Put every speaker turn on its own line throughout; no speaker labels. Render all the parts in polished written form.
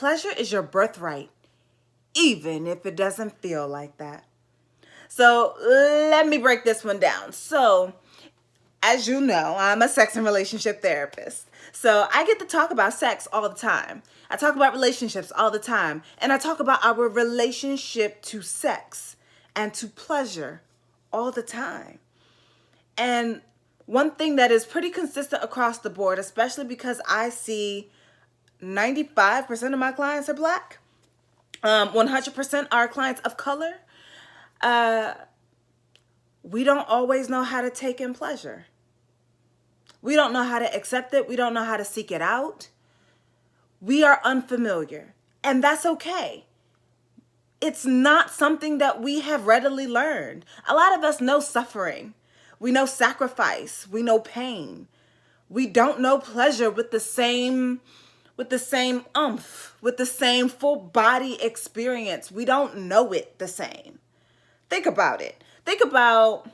Pleasure is your birthright, even if it doesn't feel like that. So let me break this one down. So, as you know, I'm a sex and relationship therapist. So I get to talk about sex all the time. I talk about relationships all the time. And I talk about our relationship to sex and to pleasure all the time. And one thing that is pretty consistent across the board, especially because I see 95% of my clients are Black, 100% are clients of color, we don't always know how to take in pleasure. We don't know how to accept it. We don't know how to seek it out. We are unfamiliar, and that's okay. It's not something that we have readily learned. A lot of us know suffering. We know sacrifice. We know pain. We don't know pleasure with the same oomph, with the same full body experience. We don't know it the same. Think about it. Think about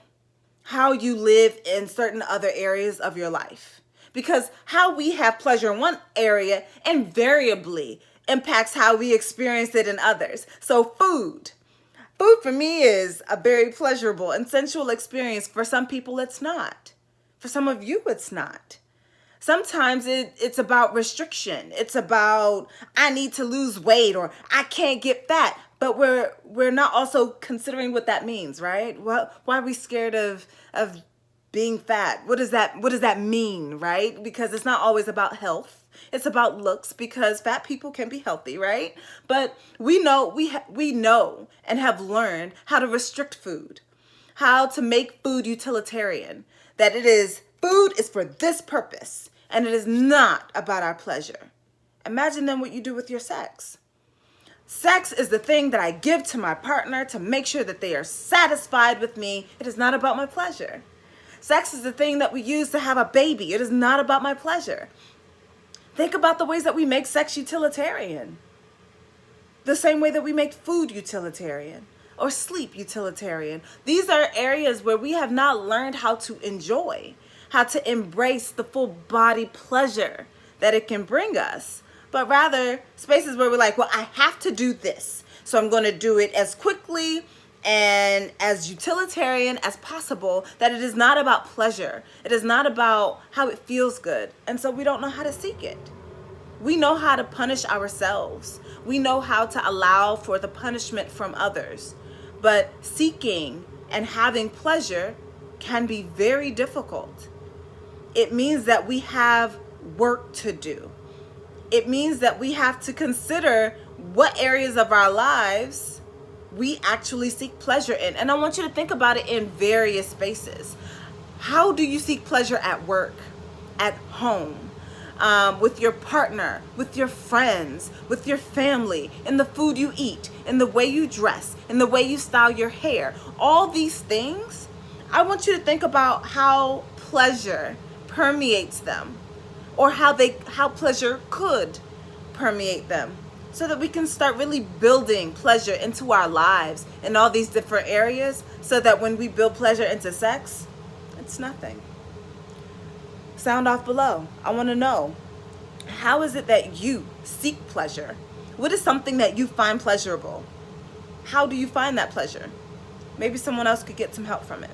how you live in certain other areas of your life. Because how we have pleasure in one area invariably impacts how we experience it in others. So food. Food for me is a very pleasurable and sensual experience. For some people, it's not. For some of you, it's not. Sometimes it's about restriction. It's about, I need to lose weight, or I can't get fat. But we're not also considering what that means, right? Well, why are we scared of being fat? What does that mean, right? Because it's not always about health. It's about looks, because fat people can be healthy, right? But we know we know and have learned how to restrict food, how to make food utilitarian, that food is for this purpose, and it is not about our pleasure. Imagine then what you do with your sex. Sex is the thing that I give to my partner to make sure that they are satisfied with me. It is not about my pleasure. Sex is the thing that we use to have a baby. It is not about my pleasure. Think about the ways that we make sex utilitarian. The same way that we make food utilitarian or sleep utilitarian. These are areas where we have not learned how to enjoy, how to embrace the full body pleasure that it can bring us. But rather spaces where we're like, well, I have to do this, so I'm going to do it as quickly and as utilitarian as possible, that it is not about pleasure. It is not about how it feels good. And so we don't know how to seek it. We know how to punish ourselves. We know how to allow for the punishment from others. But seeking and having pleasure can be very difficult. It means that we have work to do. It means that we have to consider what areas of our lives we actually seek pleasure in. And I want you to think about it in various spaces. How do you seek pleasure at work, at home, with your partner, with your friends, with your family, in the food you eat, in the way you dress, in the way you style your hair? All these things, I want you to think about how pleasure permeates them, or how pleasure could permeate them, so that we can start really building pleasure into our lives in all these different areas, so that when we build pleasure into sex, it's nothing. Sound off below. I want to know, how is it that you seek pleasure? What is something that you find pleasurable? How do you find that pleasure? Maybe someone else could get some help from it.